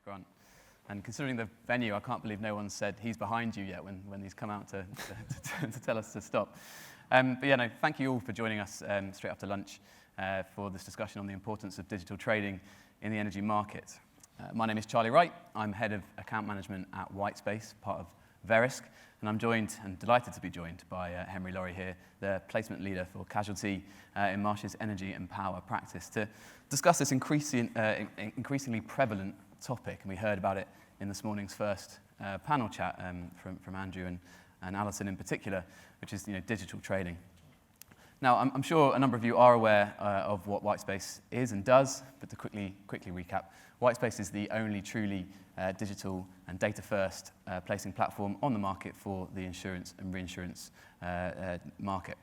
Grant. And considering the venue, I can't believe no one said he's behind you yet when he's come out to tell us to stop. But yeah, no, thank you all for joining us straight after lunch for this discussion on the importance of digital trading in the energy market. My name is Charlie Wright. I'm Head of Account Management at Whitespace, part of Verisk, and I'm joined and delighted to be joined by Henry Laurie here, the Placement Leader for Casualty in Marsh's Energy and Power practice, to discuss this increasingly prevalent topic. And we heard about it in this morning's first panel chat from Andrew and Alison in particular, which is digital trading. Now, I'm sure a number of you are aware of what Whitespace is and does, but to quickly recap, Whitespace is the only truly digital and data-first placing platform on the market for the insurance and reinsurance market.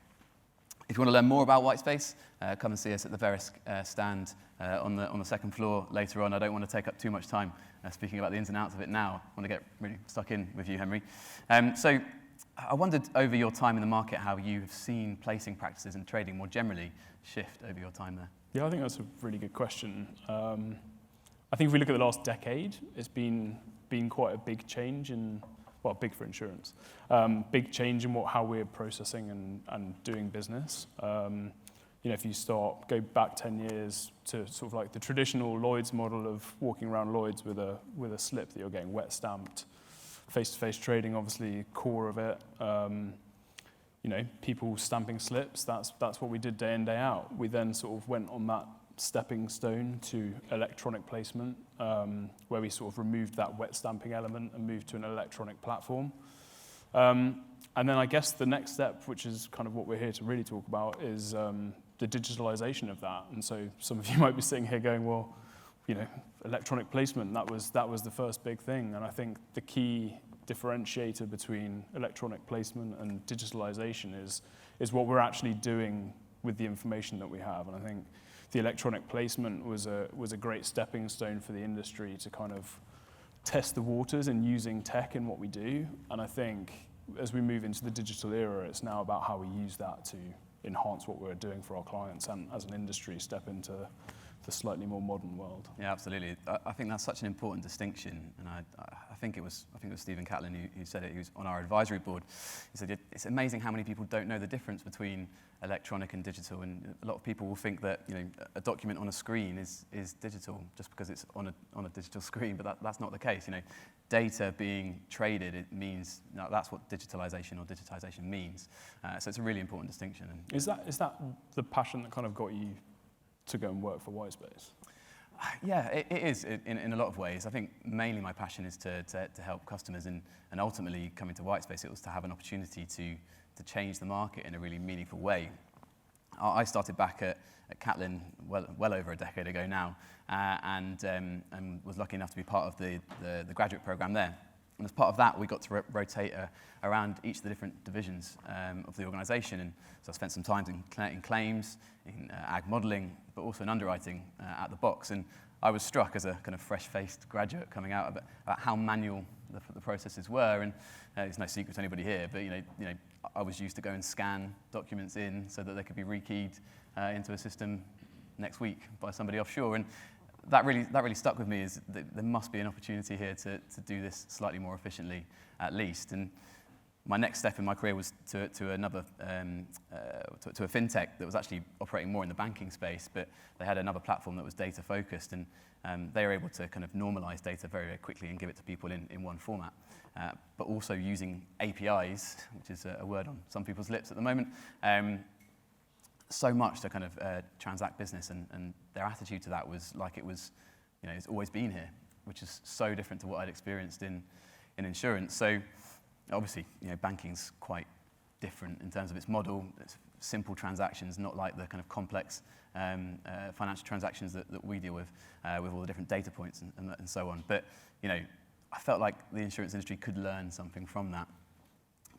If you want to learn more about Whitespace, come and see us at the Verisk stand on the second floor later on. I don't want to take up too much time speaking about the ins and outs of it now. I want to get really stuck in with you, Henry. So I wondered over your time in the market how you have seen placing practices and trading more generally shift over your time there. Yeah, I think that's a really good question. I think if we look at the last decade, it's been quite a big change big for insurance. Big change in how we're processing and doing business. If you go back 10 years to sort of like the traditional Lloyd's model of walking around Lloyd's with a slip that you're getting wet stamped, face-to-face trading, obviously core of it. People stamping slips. That's what we did day in, day out. We then sort of went on that stepping stone to electronic placement, where we sort of removed that wet stamping element and moved to an electronic platform. And then I guess the next step, which is kind of what we're here to really talk about, is the digitalization of that. And so some of you might be sitting here going, well, electronic placement, that was the first big thing. And I think the key differentiator between electronic placement and digitalization is what we're actually doing with the information that we have. And I think the electronic placement was a great stepping stone for the industry to kind of test the waters in using tech in what we do. And I think as we move into the digital era, it's now about how we use that to enhance what we're doing for our clients and as an industry step into the slightly more modern world. Yeah, absolutely. I think that's such an important distinction, and I think it was Stephen Catlin who said it. He was on our advisory board. He said it's amazing how many people don't know the difference between electronic and digital, and a lot of people will think that a document on a screen is digital just because it's on a digital screen, but that's not the case. Data being traded, it means that's what digitalization or digitization means. So it's a really important distinction. Is that the passion that kind of got you to go and work for Whitespace? Yeah, it is in a lot of ways. I think mainly my passion is to help customers, and ultimately coming to Whitespace, it was to have an opportunity to change the market in a really meaningful way. I started back at Catlin well over a decade ago now, and was lucky enough to be part of the graduate program there. And as part of that, we got to rotate around each of the different divisions of the organisation. And so I spent some time in claims, in ag modelling, but also in underwriting at the box. And I was struck as a kind of fresh-faced graduate coming out about how manual the processes were. And it's no secret to anybody here, but I was used to go and scan documents in so that they could be rekeyed into a system next week by somebody offshore. And that really stuck with me, is that there must be an opportunity here to do this slightly more efficiently, at least. And my next step in my career was to a fintech that was actually operating more in the banking space, but they had another platform that was data focused, and they were able to kind of normalize data very, very quickly and give it to people in one format, but also using APIs, which is a word on some people's lips at the moment. So much to kind of transact business, and their attitude to that was like it was, it's always been here, which is so different to what I'd experienced in insurance. So obviously, banking's quite different in terms of its model. It's simple transactions, not like the kind of complex financial transactions that we deal with all the different data points and so on. But I felt like the insurance industry could learn something from that.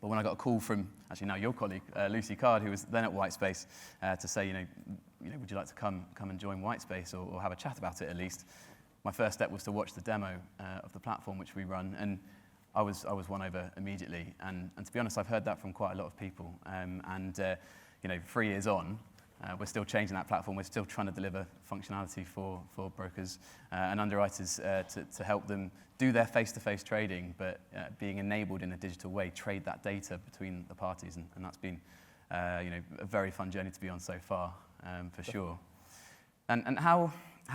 But when I got a call from, actually now your colleague, Lucy Card, who was then at Whitespace, to say, would you like to come and join Whitespace or have a chat about it at least, my first step was to watch the demo of the platform which we run, and I was won over immediately. And to be honest, I've heard that from quite a lot of people. 3 years on, We're still changing that platform. We're still trying to deliver functionality for brokers and underwriters to help them do their face-to-face trading, but being enabled in a digital way, trade that data between the parties. And that's been a very fun journey to be on so far, for sure. And how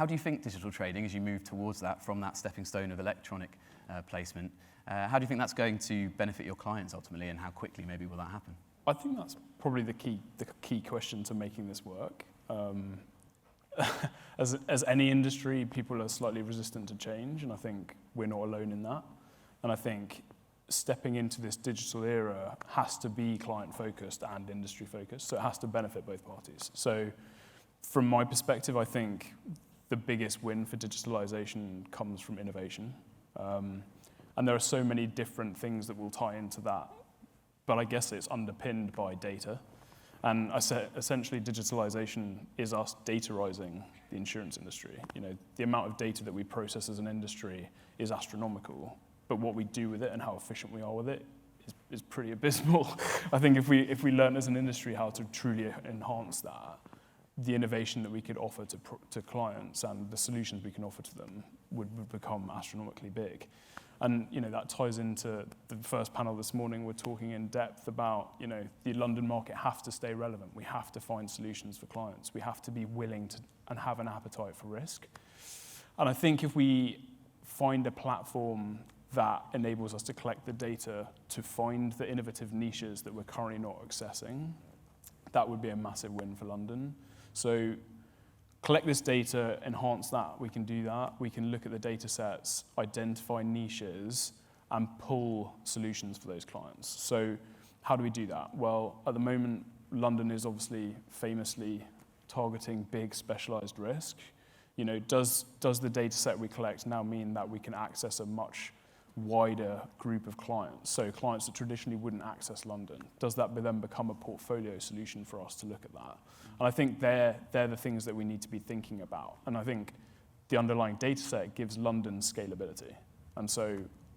do you think digital trading, as you move towards that, from that stepping stone of electronic placement, how do you think that's going to benefit your clients ultimately, and how quickly maybe will that happen? I think that's probably the key question to making this work. As any industry, people are slightly resistant to change, and I think we're not alone in that. And I think stepping into this digital era has to be client-focused and industry-focused, so it has to benefit both parties. So from my perspective, I think the biggest win for digitalization comes from innovation. And there are so many different things that will tie into that, but I guess it's underpinned by data. And I said, essentially, digitalization is us dataizing the insurance industry. The amount of data that we process as an industry is astronomical, but what we do with it and how efficient we are with it is pretty abysmal. I think if we learn as an industry how to truly enhance that, the innovation that we could offer to clients and the solutions we can offer to them would become astronomically big. And that ties into the first panel this morning. We're talking in depth about the London market have to stay relevant. We have to find solutions for clients. We have to be willing to and have an appetite for risk. And I think if we find a platform that enables us to collect the data to find the innovative niches that we're currently not accessing, that would be a massive win for London. So collect this data, enhance that, we can do that. We can look at the data sets, identify niches, and pull solutions for those clients. So how do we do that? Well, at the moment, London is obviously famously targeting big specialized risk. Does the data set we collect now mean that we can access a much wider group of clients? So clients that traditionally wouldn't access London, does that then become a portfolio solution for us to look at that? And I think they're the things that we need to be thinking about. And I think the underlying data set gives London scalability and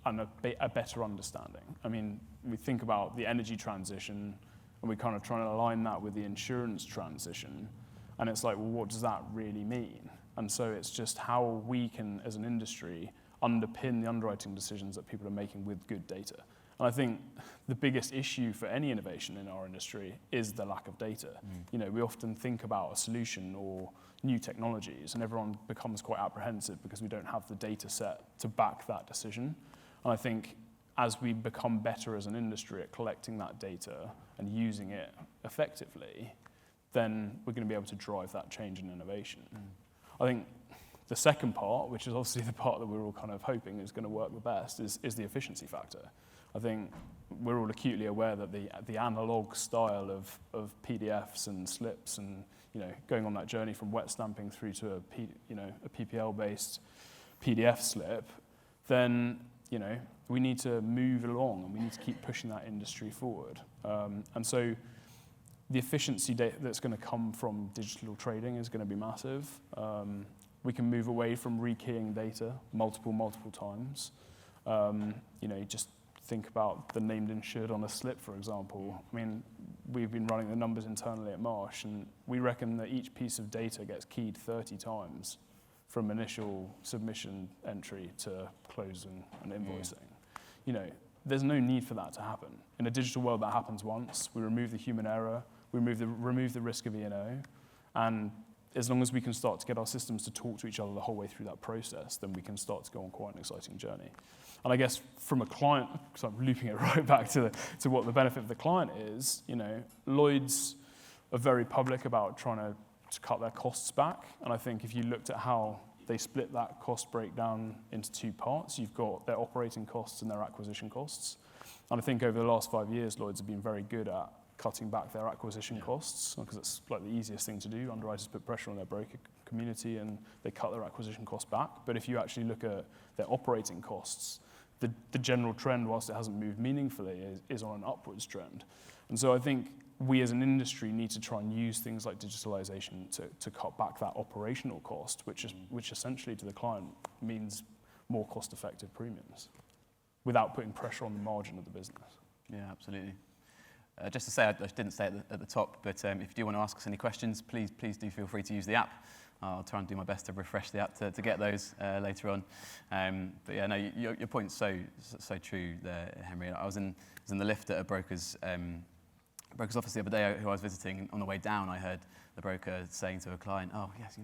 a better understanding. I mean, we think about the energy transition and we kind of try to align that with the insurance transition. And it's like, well, what does that really mean? And so it's just how we can, as an industry, underpin the underwriting decisions that people are making with good data. And I think the biggest issue for any innovation in our industry is the lack of data. We often think about a solution or new technologies, and everyone becomes quite apprehensive because we don't have the data set to back that decision. And I think as we become better as an industry at collecting that data and using it effectively, then we're going to be able to drive that change and innovation. I think the second part, which is obviously the part that we're all kind of hoping is going to work the best, is the efficiency factor. I think we're all acutely aware that the analog style of PDFs and slips and going on that journey from wet stamping through to a PPL-based PDF slip, then we need to move along and we need to keep pushing that industry forward. And so the efficiency that's going to come from digital trading is going to be massive. We can move away from rekeying data multiple times. Just think about the named insured on a slip, for example. I mean, we've been running the numbers internally at Marsh, and we reckon that each piece of data gets keyed 30 times from initial submission entry to closing and invoicing. There's no need for that to happen. In a digital world, that happens once. We remove the human error, we remove the risk of E&O, and as long as we can start to get our systems to talk to each other the whole way through that process, then we can start to go on quite an exciting journey. And I guess from a client, because I'm looping it right back to what the benefit of the client is, Lloyd's are very public about trying to cut their costs back. And I think if you looked at how they split that cost breakdown into two parts, you've got their operating costs and their acquisition costs. And I think over the last 5 years, Lloyd's have been very good at cutting back their acquisition costs, because it's like the easiest thing to do. Underwriters put pressure on their broker community and they cut their acquisition costs back. But if you actually look at their operating costs, the general trend, whilst it hasn't moved meaningfully, is on an upwards trend. And so I think we as an industry need to try and use things like digitalization to cut back that operational cost, which essentially to the client means more cost-effective premiums without putting pressure on the margin of the business. Yeah, absolutely. just to say, I didn't say it at the top, but if you do want to ask us any questions, please do feel free to use the app. I'll try and do my best to refresh the app to get those later on. But yeah, no, your point's so true there, Henry. I was in the lift at a broker's office the other day who I was visiting, and on the way down I heard the broker saying to a client, "Oh yes,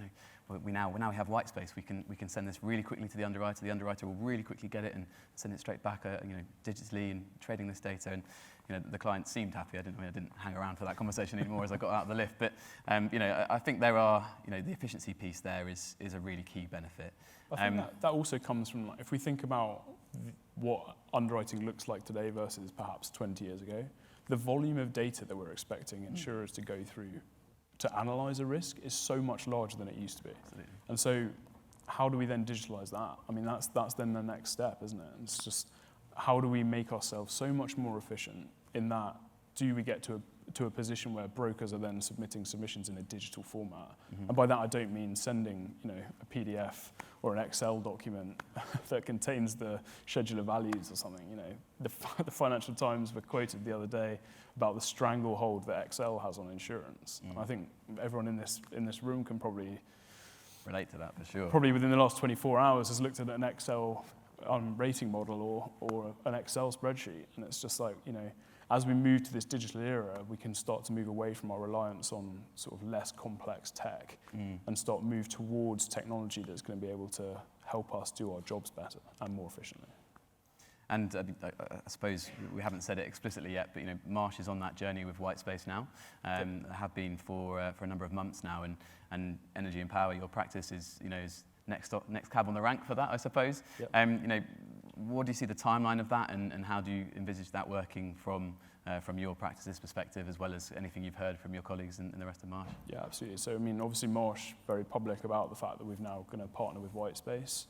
we now have white space. We can send this really quickly to the underwriter. The underwriter will really quickly get it and send it straight back, digitally, and trading this data." And the client seemed happy. I didn't hang around for that conversation anymore as I got out of the lift. But I think there are the efficiency piece there is a really key benefit. I think that also comes from, if we think about what underwriting looks like today versus perhaps 20 years ago, the volume of data that we're expecting insurers to go through to analyse a risk is so much larger than it used to be. Absolutely. And so how do we then digitalise that? I mean, that's then the next step, isn't it? It's just, how do we make ourselves so much more efficient in that? Do we get to a position where brokers are then submitting submissions in a digital format? Mm-hmm. And by that I don't mean sending a PDF or an Excel document that contains the schedule of values or something. The Financial Times were quoted the other day about the stranglehold that Excel has on insurance. Mm. I think everyone in this room can probably relate to that for sure. Probably within the last 24 hours has looked at an Excel rating model or an Excel spreadsheet, and it's just like, as we move to this digital era, we can start to move away from our reliance on sort of less complex tech and start move towards technology that's going to be able to help us do our jobs better and more efficiently. And I suppose we haven't said it explicitly yet, but Marsh is on that journey with Whitespace now, have been for a number of months now, and Energy and Power, your practice is next cab on the rank for that, I suppose. Yep. What do you see the timeline of that, and how do you envisage that working from your practice's perspective, as well as anything you've heard from your colleagues in the rest of Marsh? Yeah, absolutely. So, obviously Marsh very public about the fact that we've now going to partner with Whitespace.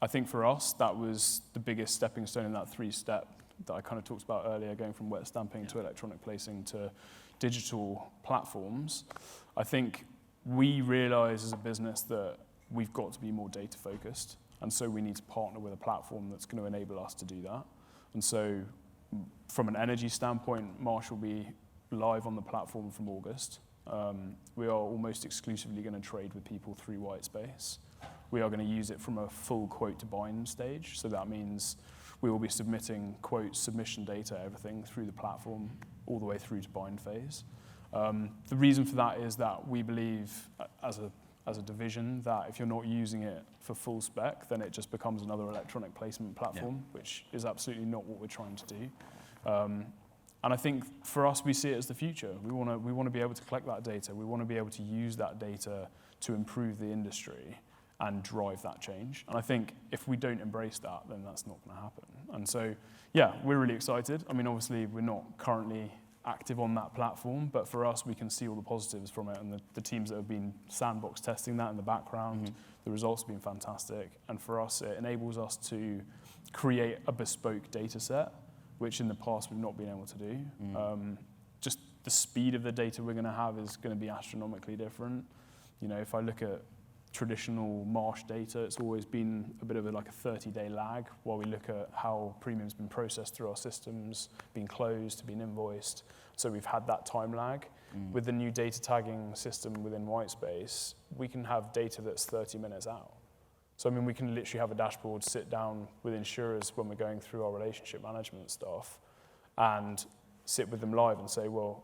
I think for us, that was the biggest stepping stone in that 3-step that I kind of talked about earlier, going from wet stamping to electronic placing to digital platforms. I think we realise as a business that we've got to be more data focused, and so we need to partner with a platform that's going to enable us to do that. And so from an energy standpoint, Marsh will be live on the platform from August. We are almost exclusively going to trade with people through Whitespace. We are going to use it from a full quote to bind stage. So that means we will be submitting quote, submission data, everything through the platform, all the way through to bind phase. The reason for that is that we believe, as a division, that if you're not using it for full spec, then it just becomes another electronic placement platform, which is absolutely not what we're trying to do. And I think for us, we see it as the future. We want to be able to collect that data. We want to be able to use that data to improve the industry and drive that change. And I think if we don't embrace that, then that's not going to happen. And so, we're really excited. Obviously, we're not currently active on that platform, but for us, we can see all the positives from it, and the teams that have been sandbox testing that in the background, the results have been fantastic. And for us, it enables us to create a bespoke data set, which in the past we've not been able to do. Just the speed of the data we're going to have is going to be astronomically different. If I look at traditional Marsh data, it's always been a bit of a 30-day lag while we look at how premium's been processed through our systems, been closed, been invoiced. So we've had that time lag. With the new data tagging system within Whitespace, we can have data that's 30 minutes out. So we can literally have a dashboard, sit down with insurers when we're going through our relationship management stuff, and sit with them live and say, well,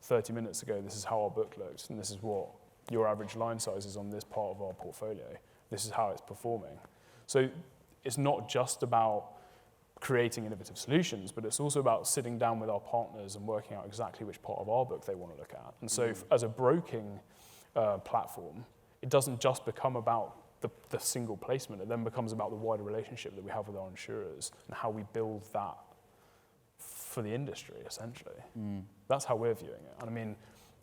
30 minutes ago, this is how our book looked, and this is what your average line size is on this part of our portfolio. This is how it's performing. So it's not just about creating innovative solutions, but it's also about sitting down with our partners and working out exactly which part of our book they want to look at. And so as a broking platform, it doesn't just become about the single placement. It then becomes about the wider relationship that we have with our insurers and how we build that for the industry, essentially. That's how we're viewing it. And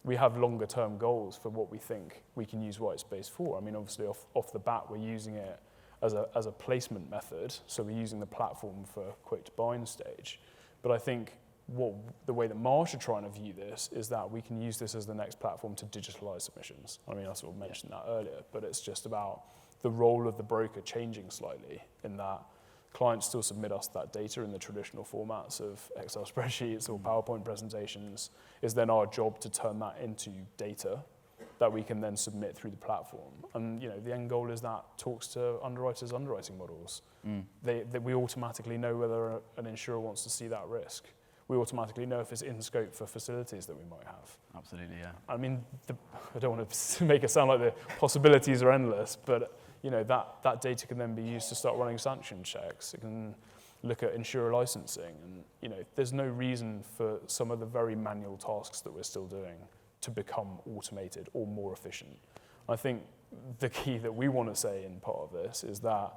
we have longer term goals for what we think we can use Whitespace for. Obviously off the bat, we're using it as a placement method. So we're using the platform for quote to bind stage. But I think the way that Marsh are trying to view this is that we can use this as the next platform to digitalize submissions. I sort of mentioned that earlier, but it's just about the role of the broker changing slightly in that Clients still submit us that data in the traditional formats of Excel spreadsheets or PowerPoint presentations. It's then our job to turn that into data that we can then submit through the platform. And the end goal is that talks to underwriters' underwriting models. We automatically know whether an insurer wants to see that risk. We automatically know if it's in scope for facilities that we might have. Absolutely, yeah. I mean, I don't want to make it sound like the possibilities are endless, but that data can then be used to start running sanction checks. It can look at insurer licensing, and there's no reason for some of the very manual tasks that we're still doing to become automated or more efficient. I think the key that we want to say in part of this is that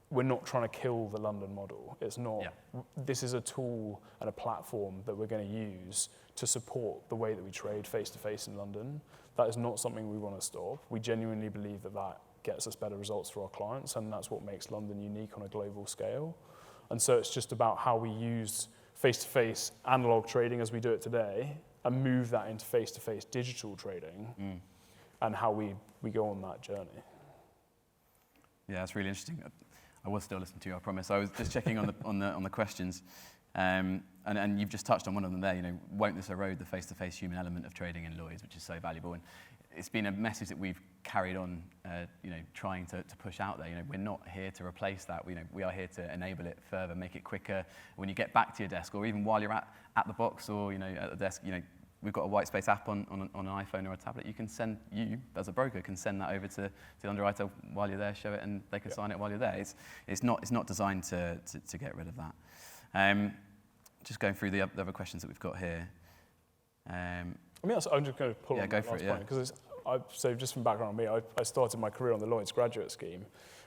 we're not trying to kill the London model. It's not. Yeah. This is a tool and a platform that we're going to use to support the way that we trade face-to-face in London. That is not something we want to stop. We genuinely believe that that gets us better results for our clients, and that's what makes London unique on a global scale. And so it's just about how we use face-to-face analog trading as we do it today and move that into face-to-face digital trading and how we go on that journey. Yeah, that's really interesting. I was still listening to you, I promise. I was just checking on the questions, and you've just touched on one of them there. Won't this erode the face-to-face human element of trading in Lloyd's, which is so valuable? And it's been a message that we've carried on, trying to push out there. We're not here to replace that. We are here to enable it further, make it quicker. When you get back to your desk, or even while you're at the box, or at the desk, we've got a Whitespace app on an iPhone or a tablet. You, as a broker, can send that over to the underwriter while you're there, show it, and they can sign it while you're there. It's not designed to get rid of that. Just going through the other questions that we've got here. I'm just going to pull on go that for last it, point, because so just from background on me, I started my career on the Lloyd's graduate scheme,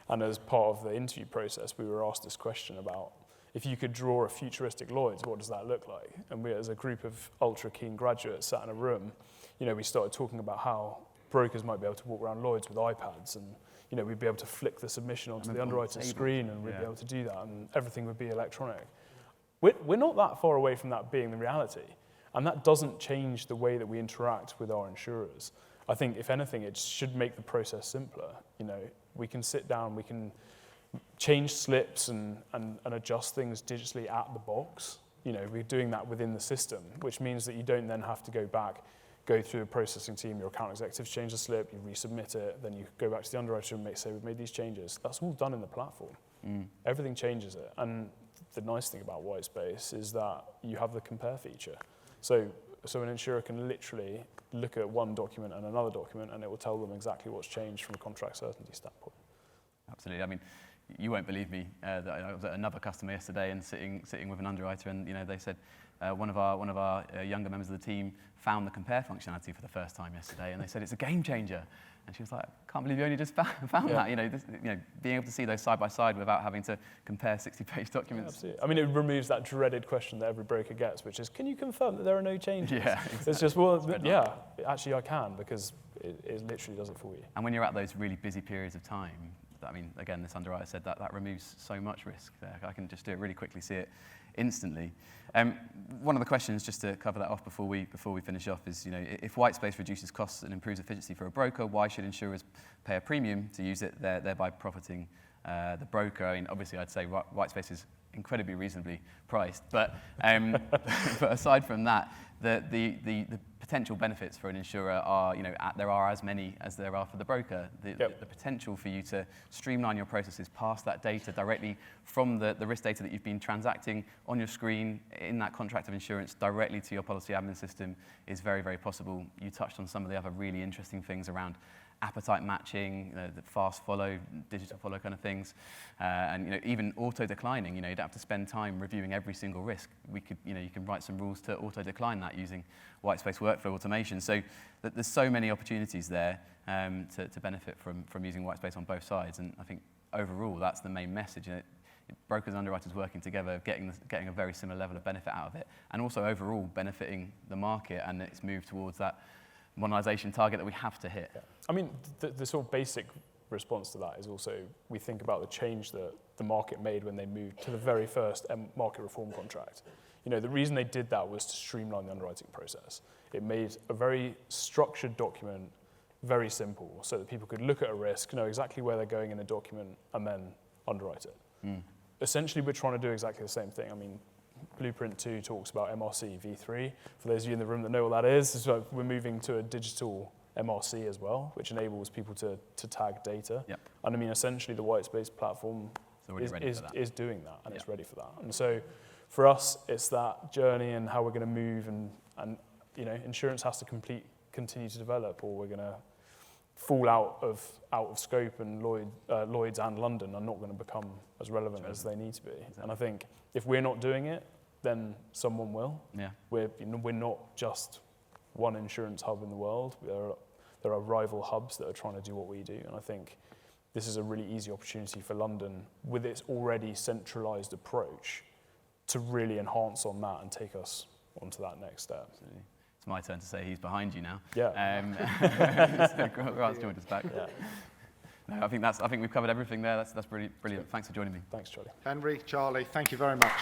and as part of the interview process, we were asked this question about, if you could draw a futuristic Lloyd's, what does that look like? And we, as a group of ultra-keen graduates sat in a room, we started talking about how brokers might be able to walk around Lloyd's with iPads, and we'd be able to flick the submission onto the underwriter's screen, and we'd be able to do that, and everything would be electronic. We're not that far away from that being the reality, and that doesn't change the way that we interact with our insurers. I think, if anything, it should make the process simpler. We can sit down, we can change slips and adjust things digitally at the box. We're doing that within the system, which means that you don't then have to go through a processing team, your account executives change the slip, you resubmit it, then you go back to the underwriter and say, we've made these changes. That's all done in the platform. Everything changes it. And the nice thing about Whitespace is that you have the compare feature. So an insurer can literally look at one document and another document, and it will tell them exactly what's changed from a contract certainty standpoint. Absolutely. I mean, you won't believe me that I was at another customer yesterday and sitting with an underwriter, and they said one of our younger members of the team found the compare functionality for the first time yesterday, and they said it's a game changer. And she was like, I can't believe you only just found that. Being able to see those side by side without having to compare 60-page documents. Absolutely. I mean, it removes that dreaded question that every broker gets, which is, can you confirm that there are no changes? Yeah, exactly. It's just, actually I can, because it literally does it for you. And when you're at those really busy periods of time, I mean, again, this underwriter said that removes so much risk there. I can just do it really quickly, see it instantly. One of the questions, just to cover that off before we finish off, is if Whitespace reduces costs and improves efficiency for a broker, why should insurers pay a premium to use it, thereby profiting the broker? I mean, obviously, I'd say Whitespace is incredibly reasonably priced, but but aside from that, the potential benefits for an insurer are, there are as many as there are for the broker. The potential for you to streamline your processes, pass that data directly from the risk data that you've been transacting on your screen in that contract of insurance directly to your policy admin system is very, very possible. You touched on some of the other really interesting things around appetite matching, the fast follow, digital follow kind of things, and even auto declining. You don't have to spend time reviewing every single risk. You can write some rules to auto decline that using Whitespace workflow automation. So there's so many opportunities there to benefit from using Whitespace on both sides. And I think overall that's the main message. Brokers and underwriters working together, getting a very similar level of benefit out of it, and also overall benefiting the market and its move towards that modernisation target that we have to hit. Yeah. I mean, the sort of basic response to that is also, we think about the change that the market made when they moved to the very first market reform contract. The reason they did that was to streamline the underwriting process. It made a very structured document very simple, so that people could look at a risk, know exactly where they're going in a document, and then underwrite it. essentially we're trying to do exactly the same thing. I mean, Blueprint 2 talks about MRC v3. For those of you in the room that know what that is, it's like we're moving to a digital MRC as well, which enables people to tag data. Yep. And I mean, essentially the Whitespace platform is doing that, and Yep. it's ready for that. And so for us, it's that journey and how we're going to move, and you know, insurance has to continue to develop, or we're going to fall out of scope, and Lloyd's and London are not going to become as relevant as they need to be. Exactly. And I think if we're not doing it, then someone will. Yeah. We're not just one insurance hub in the world. There are rival hubs that are trying to do what we do, and I think this is a really easy opportunity for London, with its already centralised approach, to really enhance on that and take us onto that next step. Absolutely. It's my turn to say he's behind you now. Yeah. So Grant's joined us back. Yeah. No, I think we've covered everything there. That's brilliant. Thanks for joining me. Thanks, Charlie. Henry, Charlie, thank you very much.